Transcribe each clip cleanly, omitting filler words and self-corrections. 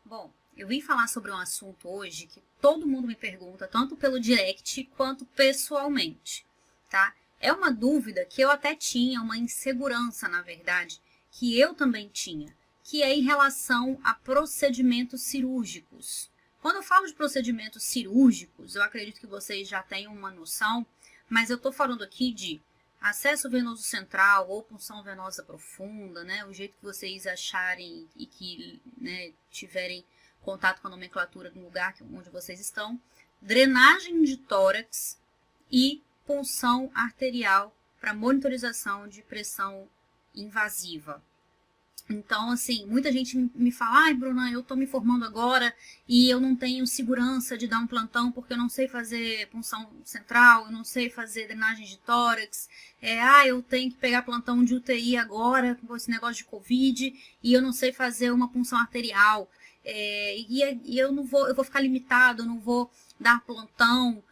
Bom, eu vim falar sobre um assunto hoje que todo mundo me pergunta, tanto pelo direct quanto pessoalmente, tá? É uma dúvida que eu até tinha, uma insegurança, na verdade, que eu também tinha, que é em relação a procedimentos cirúrgicos. Quando eu falo de procedimentos cirúrgicos, eu acredito que vocês já tenham uma noção, mas eu tô falando aqui de acesso venoso central ou punção venosa profunda, né? O jeito que vocês acharem e que, né, tiverem contato com a nomenclatura do lugar onde vocês estão. Drenagem de tórax e punção arterial para monitorização de pressão invasiva. Então, assim, muita gente me fala, ai, Bruna, eu tô me formando agora e eu não tenho segurança de dar um plantão porque eu não sei fazer punção central, eu não sei fazer drenagem de tórax, eu tenho que pegar plantão de UTI agora com esse negócio de Covid e eu não sei fazer uma punção arterial, e eu não vou, eu vou ficar limitado, eu não vou dar plantão,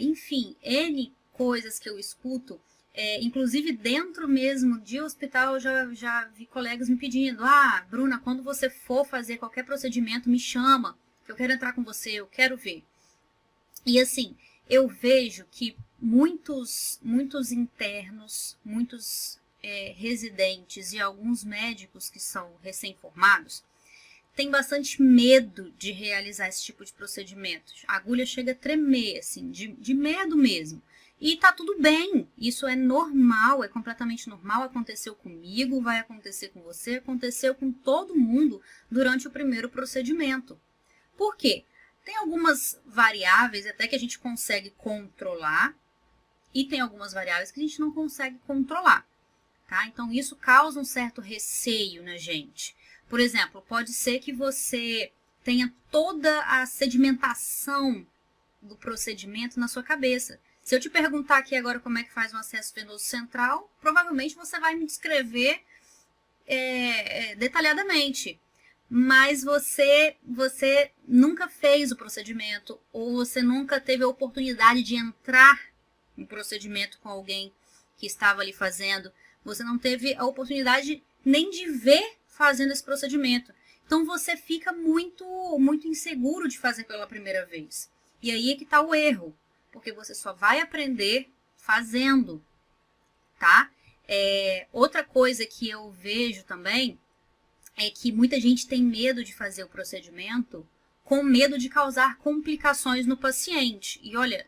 enfim, N coisas que eu escuto. Inclusive dentro mesmo de hospital eu já vi colegas me pedindo, Bruna, quando você for fazer qualquer procedimento, me chama, que eu quero entrar com você, eu quero ver. E assim, eu vejo que muitos internos, muitos residentes e alguns médicos que são recém-formados, têm bastante medo de realizar esse tipo de procedimento. A agulha chega a tremer, assim, de medo mesmo. E tá tudo bem, isso é normal, é completamente normal, aconteceu comigo, vai acontecer com você, aconteceu com todo mundo durante o primeiro procedimento. Por quê? Tem algumas variáveis até que a gente consegue controlar e tem algumas variáveis que a gente não consegue controlar, tá? Então isso causa um certo receio na gente. Por exemplo, pode ser que você tenha toda a sedimentação do procedimento na sua cabeça. Se eu te perguntar aqui agora como é que faz um acesso venoso central, provavelmente você vai me descrever detalhadamente. Mas você nunca fez o procedimento ou você nunca teve a oportunidade de entrar em procedimento com alguém que estava ali fazendo. Você não teve a oportunidade nem de ver fazendo esse procedimento. Então você fica muito inseguro de fazer pela primeira vez. E aí é que está o erro. Porque você só vai aprender fazendo, tá? Outra coisa que eu vejo também é que muita gente tem medo de fazer o procedimento com medo de causar complicações no paciente. E olha,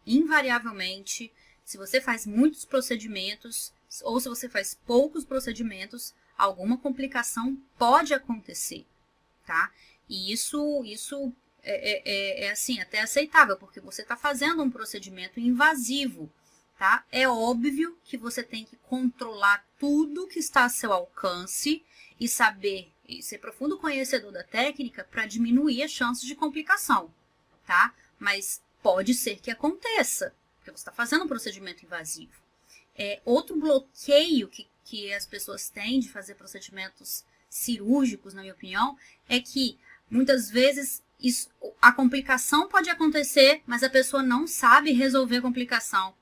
invariavelmente, se você faz muitos procedimentos ou se você faz poucos procedimentos, alguma complicação pode acontecer, tá? E isso assim, até aceitável, porque você está fazendo um procedimento invasivo, tá? É óbvio que você tem que controlar tudo que está a seu alcance e saber, e ser profundo conhecedor da técnica para diminuir as chances de complicação, tá? Mas pode ser que aconteça, porque você está fazendo um procedimento invasivo. Outro bloqueio que as pessoas têm de fazer procedimentos cirúrgicos, na minha opinião, é que muitas vezes a complicação pode acontecer, mas a pessoa não sabe resolver a complicação.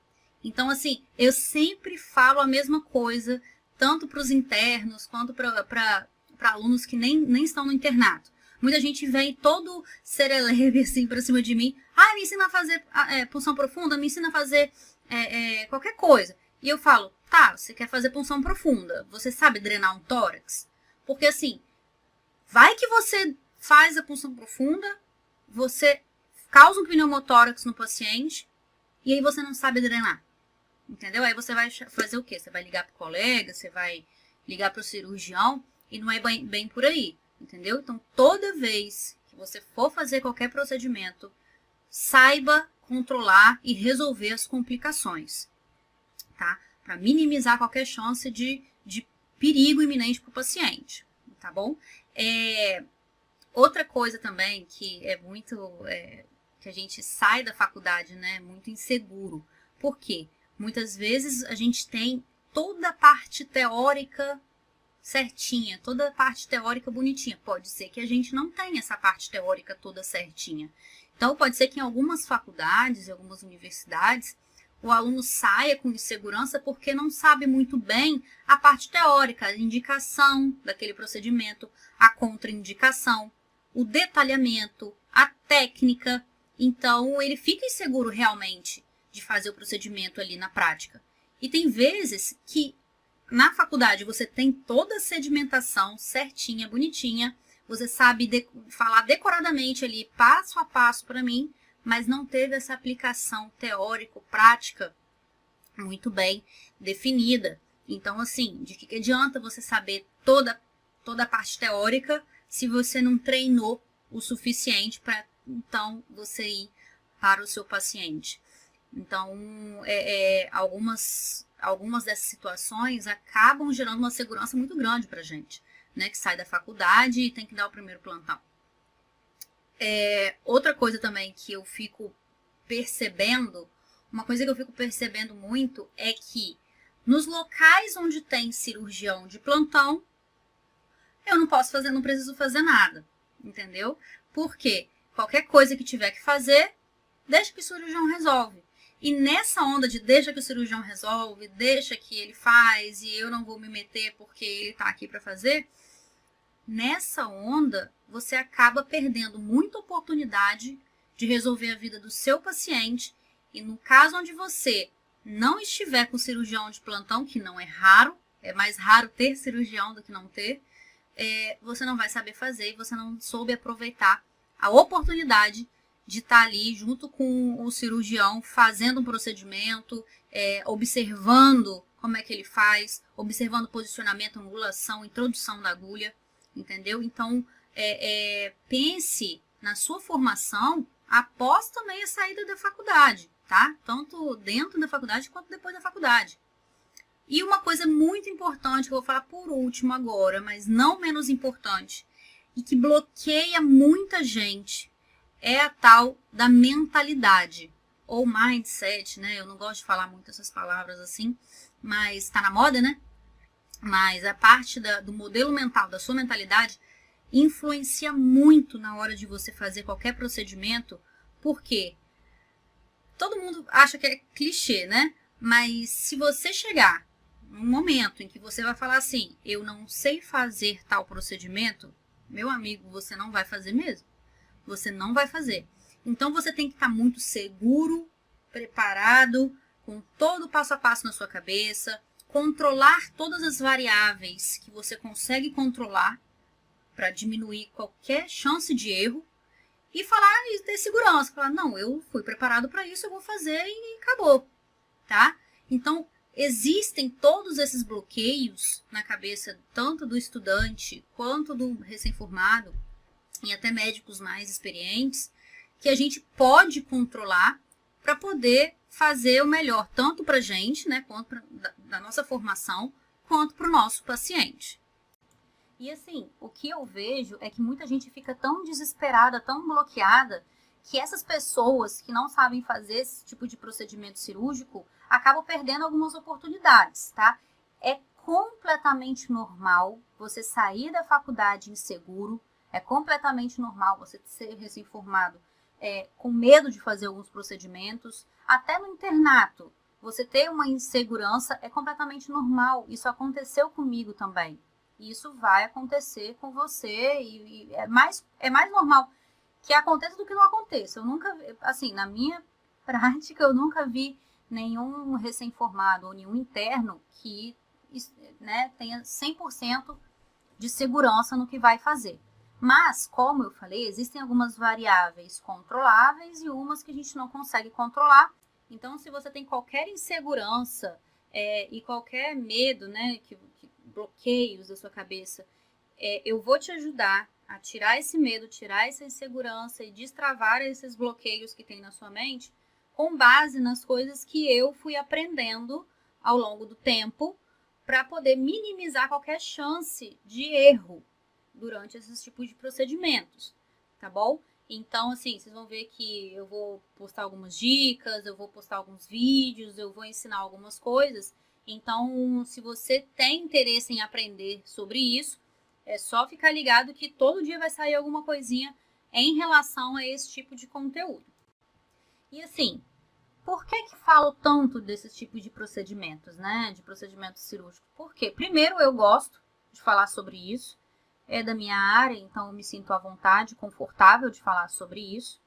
Então, assim, eu sempre falo a mesma coisa, tanto para os internos quanto para alunos que nem estão no internato. Muita gente vem todo serelepe assim para cima de mim. Me ensina a fazer punção profunda, me ensina a fazer qualquer coisa. E eu falo, tá, você quer fazer punção profunda, você sabe drenar um tórax? Porque assim, vai que você faz a punção profunda, você causa um pneumotórax no paciente e aí você não sabe drenar, entendeu? Aí você vai fazer o quê? Você vai ligar para o colega, você vai ligar para o cirurgião e não é bem por aí, entendeu? Então, toda vez que você for fazer qualquer procedimento, saiba controlar e resolver as complicações, tá? Para minimizar qualquer chance de perigo iminente para o paciente, tá bom? Outra coisa também que é muito, que a gente sai da faculdade, né, muito inseguro. Por quê? Muitas vezes a gente tem toda a parte teórica certinha, toda a parte teórica bonitinha. Pode ser que a gente não tenha essa parte teórica toda certinha. Então, pode ser que em algumas faculdades, em algumas universidades, o aluno saia com insegurança porque não sabe muito bem a parte teórica, a indicação daquele procedimento, a contraindicação. o detalhamento, a técnica. Então, ele fica inseguro realmente de fazer o procedimento ali na prática. E tem vezes que na faculdade você tem toda a sedimentação certinha, bonitinha, você sabe falar decoradamente ali, passo a passo para mim, mas não teve essa aplicação teórico-prática muito bem definida. Então, assim, de que adianta você saber toda a parte teórica se você não treinou o suficiente para, então, você ir para o seu paciente. Então, algumas dessas situações acabam gerando uma segurança muito grande para a gente, né? Que sai da faculdade e tem que dar o primeiro plantão. Outra coisa também que eu fico percebendo, uma coisa que eu fico percebendo muito é que nos locais onde tem cirurgião de plantão, eu não preciso fazer nada, entendeu? Porque qualquer coisa que tiver que fazer, deixa que o cirurgião resolve. E nessa onda de deixa que o cirurgião resolve, deixa que ele faz e eu não vou me meter porque ele tá aqui para fazer, nessa onda você acaba perdendo muita oportunidade de resolver a vida do seu paciente. E no caso onde você não estiver com cirurgião de plantão, que não é raro, é mais raro ter cirurgião do que não ter, você não vai saber fazer e você não soube aproveitar a oportunidade de estar ali junto com o cirurgião fazendo um procedimento, observando como é que ele faz, observando posicionamento, angulação, introdução da agulha, entendeu? Então, pense na sua formação após também a saída da faculdade, tá? Tanto dentro da faculdade quanto depois da faculdade. E uma coisa muito importante, que eu vou falar por último agora, mas não menos importante, e que bloqueia muita gente, é a tal da mentalidade, ou mindset, né? Eu não gosto de falar muito essas palavras assim, mas tá na moda, né? Mas a parte do modelo mental, da sua mentalidade, influencia muito na hora de você fazer qualquer procedimento, porque todo mundo acha que é clichê, né? Mas se você chegar num momento em que você vai falar assim, eu não sei fazer tal procedimento, meu amigo, você não vai fazer mesmo. Você não vai fazer. Então, você tem que estar muito seguro, preparado, com todo o passo a passo na sua cabeça, controlar todas as variáveis que você consegue controlar para diminuir qualquer chance de erro e falar e ter segurança. Falar, não, eu fui preparado para isso, eu vou fazer e acabou, tá? Então, existem todos esses bloqueios na cabeça, tanto do estudante quanto do recém-formado, e até médicos mais experientes, que a gente pode controlar para poder fazer o melhor, tanto para a gente, né, quanto da nossa formação, quanto para o nosso paciente. E assim, o que eu vejo é que muita gente fica tão desesperada, tão bloqueada, que essas pessoas que não sabem fazer esse tipo de procedimento cirúrgico acabam perdendo algumas oportunidades, tá? É completamente normal você sair da faculdade inseguro, é completamente normal você ser recém-formado com medo de fazer alguns procedimentos. Até no internato, você ter uma insegurança é completamente normal. Isso aconteceu comigo também. Isso vai acontecer com você e é mais normal que aconteça do que não aconteça. Eu nunca, assim, na minha prática, eu nunca vi nenhum recém-formado ou nenhum interno que, né, tenha 100% de segurança no que vai fazer. Mas, como eu falei, existem algumas variáveis controláveis e umas que a gente não consegue controlar. Então, se você tem qualquer insegurança e qualquer medo, né, que bloqueios da sua cabeça, eu vou te ajudar a tirar esse medo, tirar essa insegurança e destravar esses bloqueios que tem na sua mente com base nas coisas que eu fui aprendendo ao longo do tempo para poder minimizar qualquer chance de erro durante esses tipos de procedimentos, tá bom? Então, assim, vocês vão ver que eu vou postar algumas dicas, eu vou postar alguns vídeos, eu vou ensinar algumas coisas. Então, se você tem interesse em aprender sobre isso, é só ficar ligado que todo dia vai sair alguma coisinha em relação a esse tipo de conteúdo. E assim, por que falo tanto desses tipos de procedimentos, né? De procedimentos cirúrgicos? Porque, primeiro, eu gosto de falar sobre isso. é da minha área, então eu me sinto à vontade, confortável de falar sobre isso.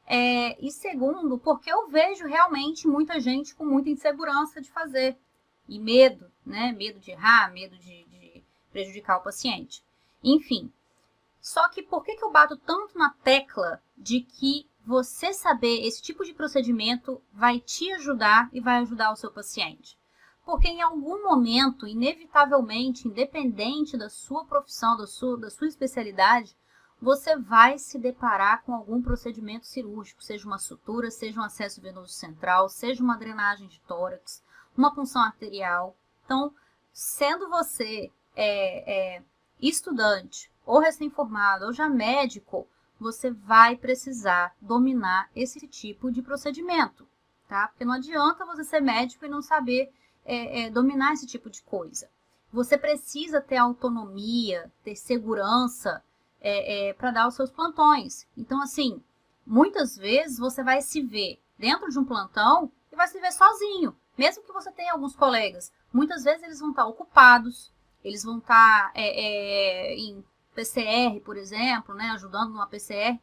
E segundo, porque eu vejo realmente muita gente com muita insegurança de fazer. E medo, né? Medo de errar, medo de prejudicar o paciente. Enfim, só que por que eu bato tanto na tecla de que você saber esse tipo de procedimento vai te ajudar e vai ajudar o seu paciente? Porque em algum momento, inevitavelmente, independente da sua profissão, da sua especialidade, você vai se deparar com algum procedimento cirúrgico, seja uma sutura, seja um acesso venoso central, seja uma drenagem de tórax, uma punção arterial. Então, sendo você estudante, ou recém-formado, ou já médico, você vai precisar dominar esse tipo de procedimento, tá? Porque não adianta você ser médico e não saber dominar esse tipo de coisa. Você precisa ter autonomia, ter segurança para dar os seus plantões. Então, assim, muitas vezes você vai se ver dentro de um plantão e vai se ver sozinho. Mesmo que você tenha alguns colegas, muitas vezes eles vão estar ocupados, eles vão estar em PCR, por exemplo, né, ajudando numa PCR,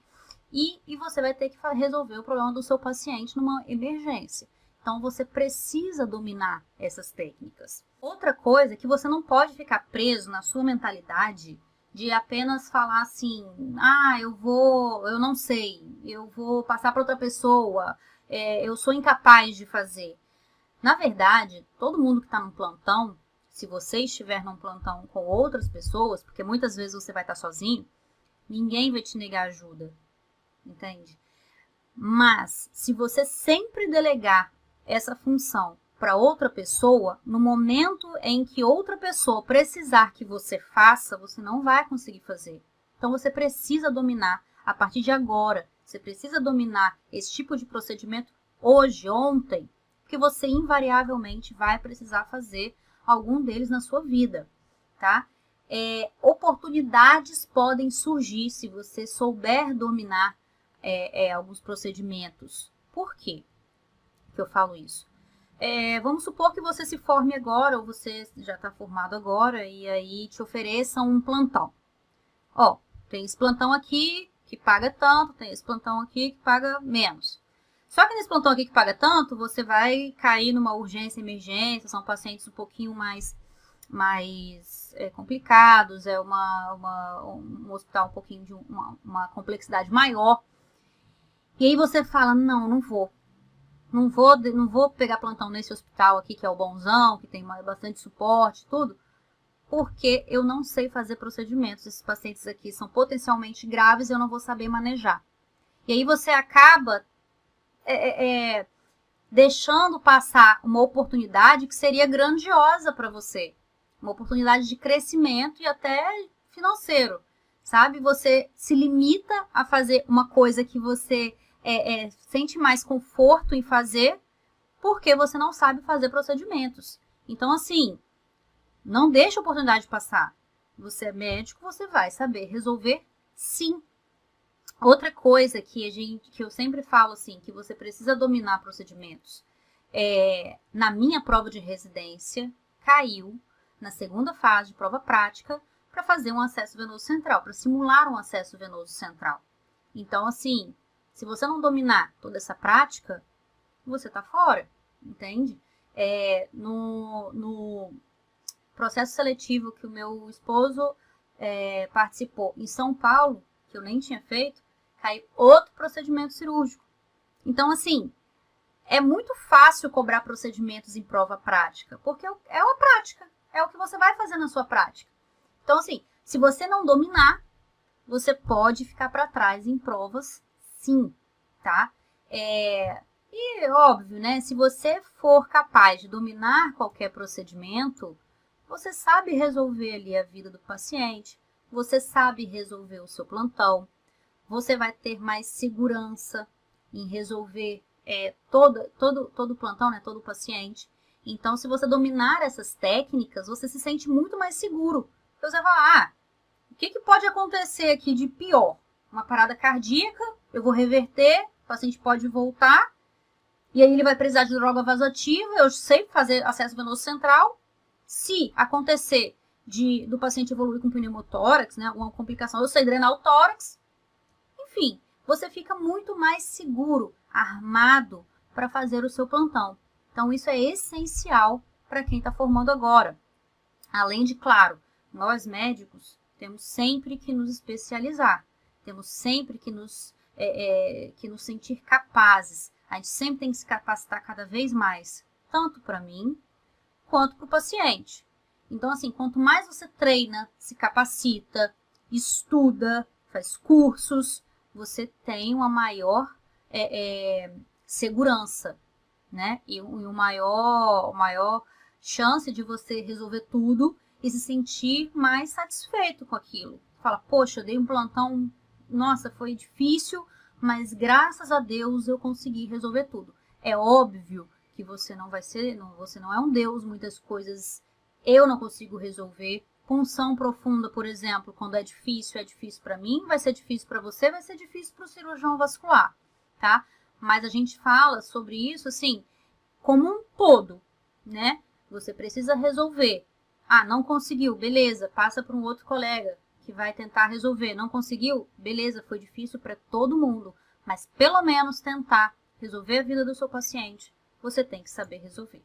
e você vai ter que resolver o problema do seu paciente numa emergência. Então, você precisa dominar essas técnicas. Outra coisa é que você não pode ficar preso na sua mentalidade de apenas falar assim, eu não sei, eu vou passar para outra pessoa, eu sou incapaz de fazer. Na verdade, todo mundo que está num plantão, se você estiver num plantão com outras pessoas, porque muitas vezes você vai estar sozinho, ninguém vai te negar ajuda, entende? Mas, se você sempre delegar essa função para outra pessoa, no momento em que outra pessoa precisar que você faça, você não vai conseguir fazer. Então, você precisa dominar a partir de agora. Você precisa dominar esse tipo de procedimento hoje, ontem, porque você invariavelmente vai precisar fazer algum deles na sua vida, tá? Oportunidades podem surgir se você souber dominar alguns procedimentos. Por quê que eu falo isso? Vamos supor que você se forme agora, ou você já está formado agora, e aí te ofereçam um plantão. Ó, tem esse plantão aqui que paga tanto, tem esse plantão aqui que paga menos. Só que nesse plantão aqui que paga tanto, você vai cair numa urgência, emergência, são pacientes um pouquinho mais complicados, um hospital um pouquinho de uma complexidade maior. E aí você fala, não vou. Não vou pegar plantão nesse hospital aqui, que é o bonzão, que tem bastante suporte, tudo, porque eu não sei fazer procedimentos. Esses pacientes aqui são potencialmente graves e eu não vou saber manejar. E aí você acaba deixando passar uma oportunidade que seria grandiosa para você. Uma oportunidade de crescimento e até financeiro, sabe? Você se limita a fazer uma coisa que você sente mais conforto em fazer porque você não sabe fazer procedimentos. Então, assim, não deixa a oportunidade passar. Você é médico, você vai saber resolver sim. Outra coisa que eu sempre falo assim, que você precisa dominar procedimentos. Na minha prova de residência, caiu na segunda fase de prova prática para fazer um acesso venoso central, para simular um acesso venoso central. Então, assim, se você não dominar toda essa prática, você está fora, entende? No processo seletivo que o meu esposo participou em São Paulo, que eu nem tinha feito, caiu outro procedimento cirúrgico. Então, assim, é muito fácil cobrar procedimentos em prova prática, porque é uma prática, é o que você vai fazer na sua prática. Então, assim, se você não dominar, você pode ficar para trás em provas, sim, tá? E óbvio, né? Se você for capaz de dominar qualquer procedimento, você sabe resolver ali a vida do paciente, você sabe resolver o seu plantão, você vai ter mais segurança em resolver todo o plantão, né, todo o paciente. Então, se você dominar essas técnicas, você se sente muito mais seguro. Então, você vai falar, o que pode acontecer aqui de pior? Uma parada cardíaca, eu vou reverter, o paciente pode voltar, e aí ele vai precisar de droga vasoativa, eu sei fazer acesso venoso central. Se acontecer do paciente evoluir com pneumotórax, né, alguma complicação, eu sei drenar o tórax, enfim, você fica muito mais seguro, armado para fazer o seu plantão. Então, isso é essencial para quem está formando agora. Além de, claro, nós médicos temos sempre que nos especializar, temos sempre que nos sentir capazes. A gente sempre tem que se capacitar cada vez mais, tanto para mim quanto para o paciente. Então, assim, quanto mais você treina, se capacita, estuda, faz cursos, você tem uma maior segurança, né? E uma maior chance de você resolver tudo e se sentir mais satisfeito com aquilo. Fala, poxa, eu dei um plantão, nossa, foi difícil, mas graças a Deus eu consegui resolver tudo. É óbvio que você não é um Deus, muitas coisas eu não consigo resolver. Punção profunda, por exemplo, quando é difícil para mim, vai ser difícil para você, vai ser difícil para o cirurgião vascular, tá? Mas a gente fala sobre isso, assim, como um todo, né? Você precisa resolver. Ah, não conseguiu, beleza, passa para um outro colega que vai tentar resolver. Não conseguiu, beleza, foi difícil para todo mundo, mas pelo menos tentar resolver a vida do seu paciente, você tem que saber resolver.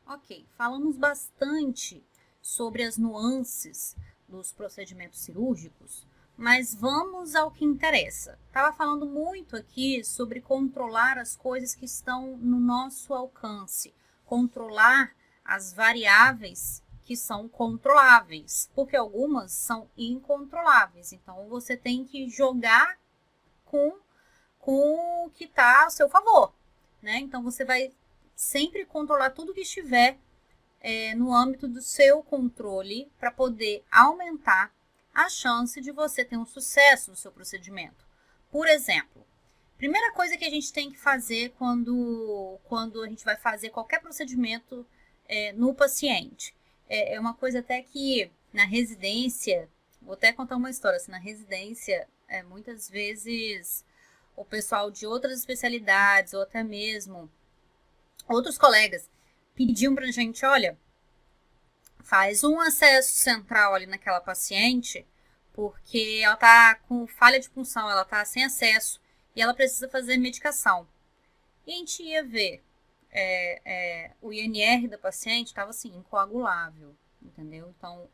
Ok, falamos bastante sobre as nuances dos procedimentos cirúrgicos, mas vamos ao que interessa. Estava falando muito aqui sobre controlar as coisas que estão no nosso alcance, controlar as variáveis que são controláveis, porque algumas são incontroláveis. Então, você tem que jogar com o que está a seu favor, né? Então, você vai sempre controlar tudo que estiver no âmbito do seu controle para poder aumentar a chance de você ter um sucesso no seu procedimento. Por exemplo, primeira coisa que a gente tem que fazer quando a gente vai fazer qualquer procedimento no paciente. É uma coisa até que na residência, vou até contar uma história, assim, na residência, muitas vezes o pessoal de outras especialidades ou até mesmo outros colegas pediam pra gente, olha, faz um acesso central ali naquela paciente, porque ela tá com falha de punção, ela tá sem acesso e ela precisa fazer medicação. E a gente ia ver, o INR da paciente estava assim, incoagulável, entendeu? Então,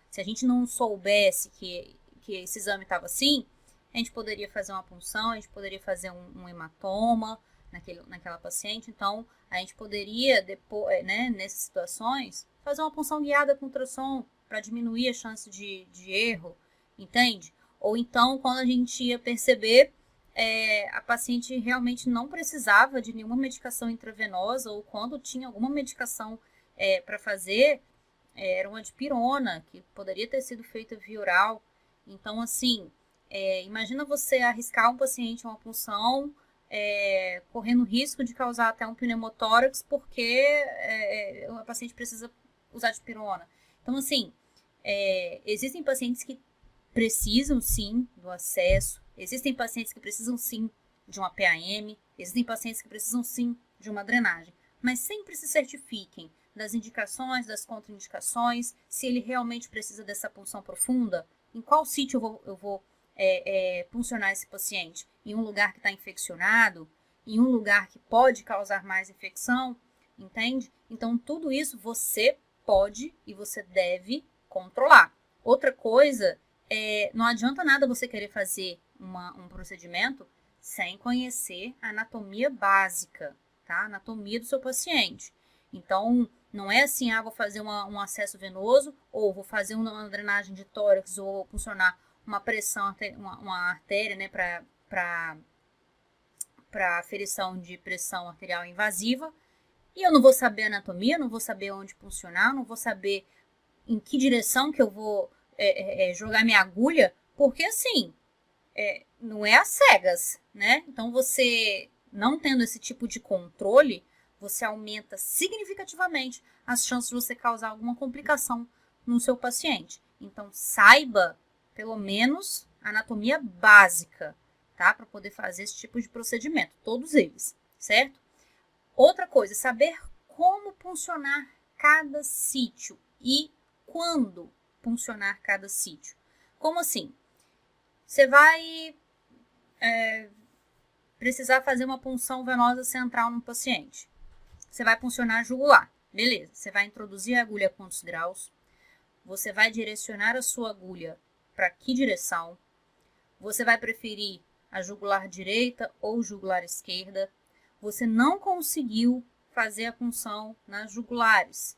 se a gente não soubesse que esse exame estava assim, a gente poderia fazer uma punção, a gente poderia fazer um hematoma naquela paciente. Então, a gente poderia, depois, nessas situações, fazer uma punção guiada com ultrassom para diminuir a chance de erro, entende? Ou então, quando a gente ia perceber, a paciente realmente não precisava de nenhuma medicação intravenosa, ou quando tinha alguma medicação para fazer, era uma dipirona, que poderia ter sido feita via oral. Então, assim, imagina você arriscar um paciente a uma punção, correndo risco de causar até um pneumotórax, porque a paciente precisa usar dipirona. Então, assim, existem pacientes que precisam, sim, do acesso, existem pacientes que precisam, sim, de uma PAM, existem pacientes que precisam, sim, de uma drenagem, mas sempre se certifiquem das indicações, das contraindicações, se ele realmente precisa dessa punção profunda, em qual sítio eu vou puncionar esse paciente, em um lugar que está infeccionado, em um lugar que pode causar mais infecção, entende? Então, tudo isso você pode e você deve controlar. Outra coisa, não adianta nada você querer fazer um procedimento sem conhecer a anatomia básica, tá? Anatomia do seu paciente. Então, não é assim, vou fazer um acesso venoso, ou vou fazer uma drenagem de tórax, ou vou funcionar uma pressão, uma artéria, né, para aferição de pressão arterial invasiva, e eu não vou saber anatomia, não vou saber onde funcionar, não vou saber em que direção que eu vou jogar minha agulha, porque assim, não é às cegas, né? Então, você não tendo esse tipo de controle, você aumenta significativamente as chances de você causar alguma complicação no seu paciente. Então, saiba, pelo menos, a anatomia básica, tá? Para poder fazer esse tipo de procedimento, todos eles, certo? Outra coisa, saber como funcionar cada sítio e quando puncionar cada sítio. Como assim? Você vai precisar fazer uma punção venosa central no paciente. Você vai puncionar a jugular. Beleza, você vai introduzir a agulha a quantos graus? Você vai direcionar a sua agulha para que direção? Você vai preferir a jugular direita ou jugular esquerda? Você não conseguiu fazer a punção nas jugulares.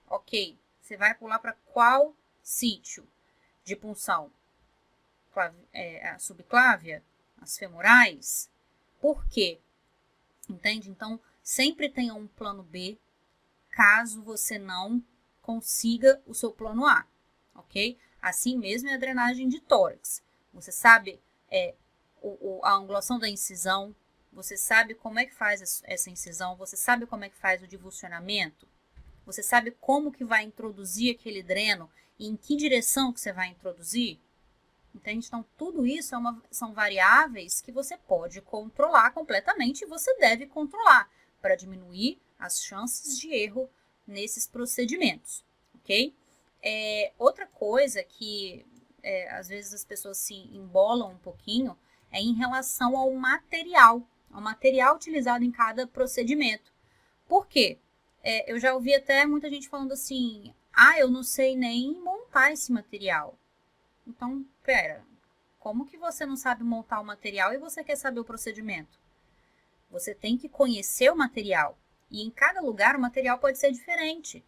Ok, você vai pular para qual sítio de punção? A subclávia? As femorais? Por quê? Entende? Então, sempre tenha um plano B, caso você não consiga o seu plano A, ok? Assim mesmo é a drenagem de tórax. Você sabe a angulação da incisão, você sabe como é que faz essa incisão, você sabe como é que faz o divulsionamento, você sabe como que vai introduzir aquele dreno e em que direção que você vai introduzir. Entende? Então, tudo isso são variáveis que você pode controlar completamente e você deve controlar para diminuir as chances de erro nesses procedimentos, ok? Outra coisa que às vezes as pessoas se embolam um pouquinho é em relação ao material utilizado em cada procedimento. Por quê? Eu já ouvi até muita gente falando assim, eu não sei nem montar esse material. Então, pera, como que você não sabe montar o material e você quer saber o procedimento? Você tem que conhecer o material. E em cada lugar o material pode ser diferente.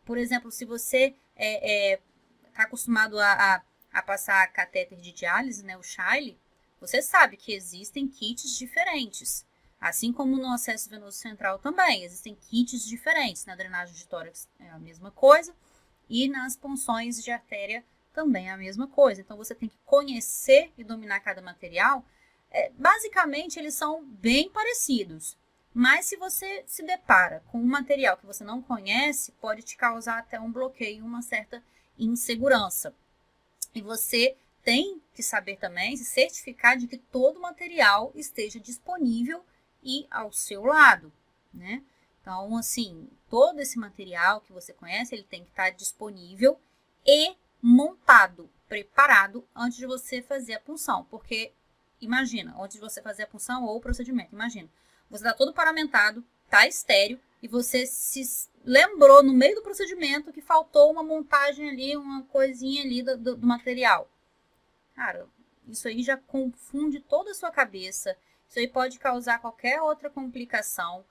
Por exemplo, se você está acostumado a passar catéter de diálise, né, o Shiley, você sabe que existem kits diferentes. Assim como no acesso venoso central também, existem kits diferentes. Na drenagem de tórax é a mesma coisa. E nas punções de artéria também é a mesma coisa. Então, você tem que conhecer e dominar cada material. Basicamente, eles são bem parecidos. Mas, se você se depara com um material que você não conhece, pode te causar até um bloqueio, uma certa insegurança. E você tem que saber também, se certificar de que todo o material esteja disponível e ao seu lado, né? Então, assim, todo esse material que você conhece, ele tem que estar disponível e montado, preparado antes de você fazer a punção. Porque, imagina, antes de você fazer a punção ou o procedimento, imagina, você está todo paramentado, está estéreo, e você se lembrou no meio do procedimento que faltou uma montagem ali, uma coisinha ali do material. Cara, isso aí já confunde toda a sua cabeça. Isso aí pode causar qualquer outra complicação.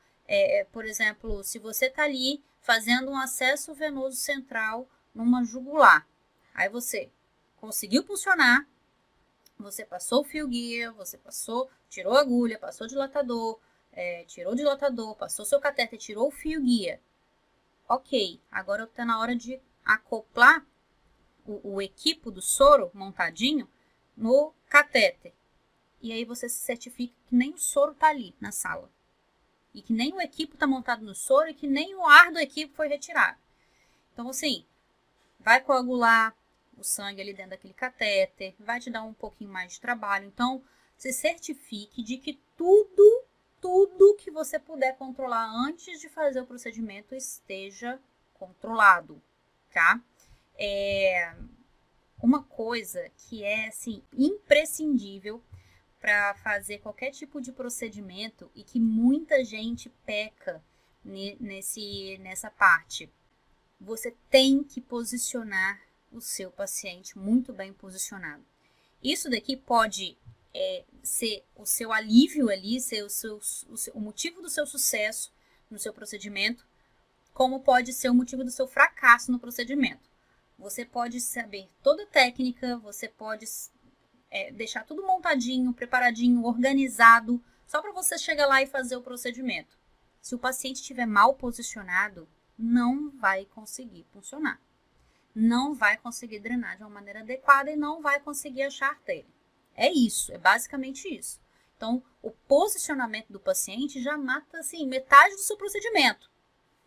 Por exemplo, se você está ali fazendo um acesso venoso central numa jugular, aí você conseguiu funcionar, você passou o fio guia, você tirou a agulha, passou o dilatador, tirou o dilatador, passou seu catéter, tirou o fio guia. Ok, agora está na hora de acoplar o equipo do soro montadinho no catéter. E aí você se certifica que nem o soro está ali na sala. E que nem o equipo está montado no soro e que nem o ar do equipo foi retirado. Então, assim, vai coagular o sangue ali dentro daquele catéter, vai te dar um pouquinho mais de trabalho. Então, se certifique de que tudo que você puder controlar antes de fazer o procedimento esteja controlado, tá? Uma coisa que é, assim, imprescindível para fazer qualquer tipo de procedimento e que muita gente peca nessa parte. Você tem que posicionar o seu paciente muito bem posicionado. Isso daqui pode ser o seu alívio ali, ser o motivo do seu sucesso no seu procedimento, como pode ser o motivo do seu fracasso no procedimento. Você pode saber toda a técnica, você pode deixar tudo montadinho, preparadinho, organizado, só para você chegar lá e fazer o procedimento. Se o paciente estiver mal posicionado, não vai conseguir funcionar. Não vai conseguir drenar de uma maneira adequada e não vai conseguir achar a artéria. É isso, é basicamente isso. Então, o posicionamento do paciente já mata, assim, metade do seu procedimento,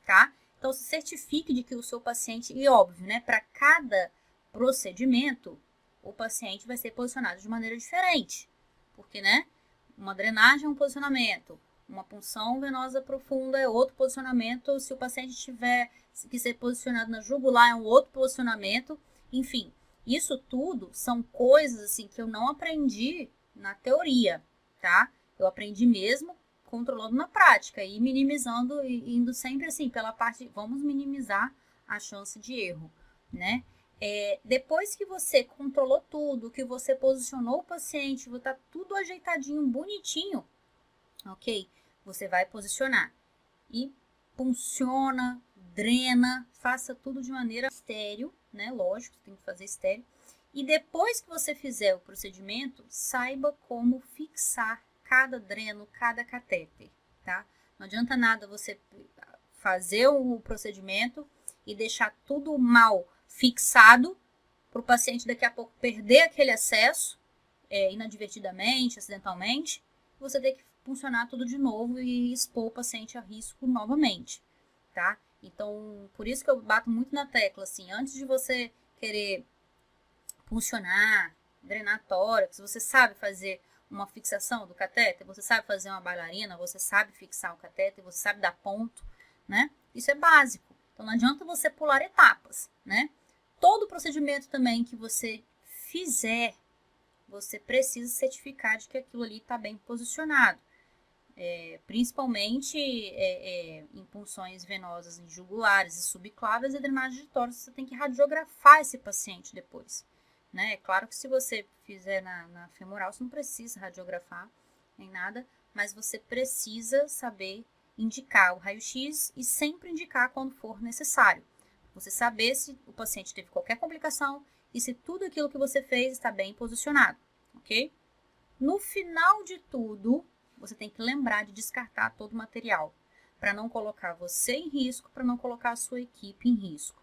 tá? Então, se certifique de que o seu paciente, e óbvio, né, para cada procedimento, o paciente vai ser posicionado de maneira diferente. Porque, né, uma drenagem é um posicionamento, uma punção venosa profunda é outro posicionamento se o paciente estiver que ser posicionado na jugular é um outro posicionamento. Enfim, isso tudo são coisas assim que eu não aprendi na teoria, tá? Eu aprendi mesmo controlando na prática e minimizando, e indo sempre assim pela parte, vamos minimizar a chance de erro, né? Depois que você controlou tudo, que você posicionou o paciente, tá tudo ajeitadinho, bonitinho, ok? Você vai posicionar e funciona, drena, faça tudo de maneira estéril, né? Lógico, tem que fazer estéril. E depois que você fizer o procedimento, saiba como fixar cada dreno, cada catéter, tá? Não adianta nada você fazer o procedimento e deixar tudo mal fixado para o paciente daqui a pouco perder aquele acesso, inadvertidamente, acidentalmente, você ter que funcionar tudo de novo e expor o paciente a risco novamente, tá? Então, por isso que eu bato muito na tecla, assim, antes de você querer funcionar, drenar tórax, você sabe fazer uma fixação do catéter, você sabe fazer uma bailarina, você sabe fixar o catéter, você sabe dar ponto, né? Isso é básico. Então, não adianta você pular etapas, né? Todo procedimento também que você fizer, você precisa certificar de que aquilo ali está bem posicionado. Principalmente em punções venosas em jugulares e subclávias e drenagem de tórax, você tem que radiografar esse paciente depois, né? É claro que se você fizer na femoral, você não precisa radiografar nem nada, mas você precisa saber indicar o raio-x e sempre indicar quando for necessário. Você saber se o paciente teve qualquer complicação e se tudo aquilo que você fez está bem posicionado, ok? No final de tudo, você tem que lembrar de descartar todo o material, para não colocar você em risco, para não colocar a sua equipe em risco,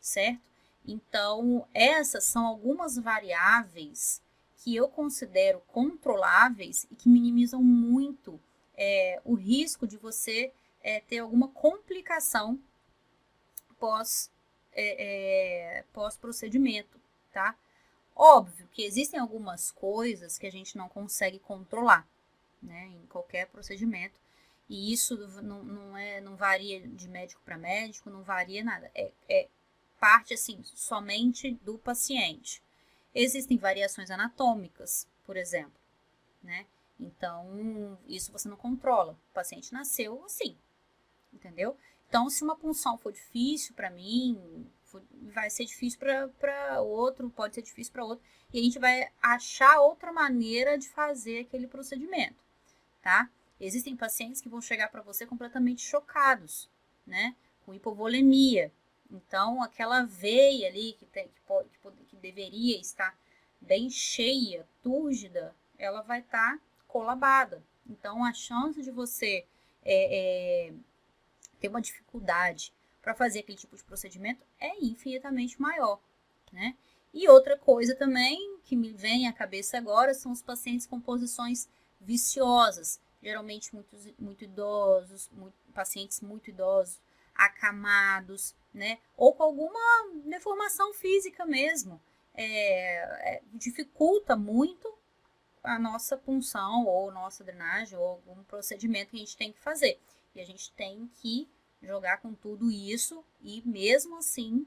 certo? Então, essas são algumas variáveis que eu considero controláveis e que minimizam muito o risco de você ter alguma complicação pós-procedimento, tá? Óbvio que existem algumas coisas que a gente não consegue controlar, né, em qualquer procedimento, e isso não varia de médico para médico, não varia nada, é parte assim somente do paciente. Existem variações anatômicas, por exemplo, né? Então isso você não controla. O paciente nasceu assim, entendeu? Então, se uma punção for difícil para mim, vai ser difícil para outro, pode ser difícil para outro, e a gente vai achar outra maneira de fazer aquele procedimento, tá? Existem pacientes que vão chegar para você completamente chocados, né? Com hipovolemia. Então, aquela veia ali que deveria estar bem cheia, túrgida, ela vai estar colabada. Então, a chance de você ter uma dificuldade para fazer aquele tipo de procedimento é infinitamente maior, né? E outra coisa também que me vem à cabeça agora são os pacientes com posições viciosas, geralmente muito idosos, pacientes muito idosos, acamados, né? Ou com alguma deformação física mesmo. Dificulta muito a nossa punção ou nossa drenagem ou algum procedimento que a gente tem que fazer. E a gente tem que jogar com tudo isso e mesmo assim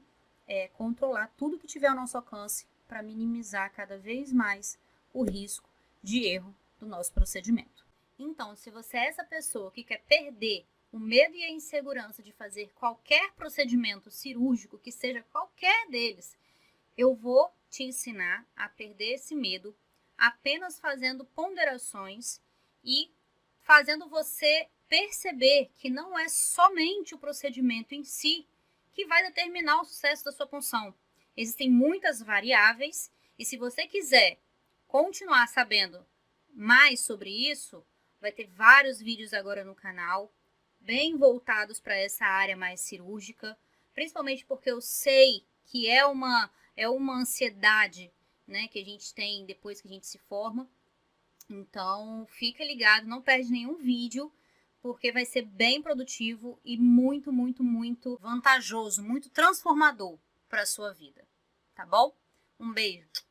controlar tudo que tiver ao nosso alcance para minimizar cada vez mais o risco de erro do nosso procedimento. Então, se você é essa pessoa que quer perder o medo e a insegurança de fazer qualquer procedimento cirúrgico, que seja qualquer deles, eu vou te ensinar a perder esse medo apenas fazendo ponderações e fazendo você perceber que não é somente o procedimento em si que vai determinar o sucesso da sua punção. Existem muitas variáveis e se você quiser continuar sabendo mais sobre isso, vai ter vários vídeos agora no canal, bem voltados para essa área mais cirúrgica, principalmente porque eu sei que é uma ansiedade, né, que a gente tem depois que a gente se forma. Então, fica ligado, não perde nenhum vídeo, porque vai ser bem produtivo e muito, muito, muito vantajoso, muito transformador para a sua vida, tá bom? Um beijo!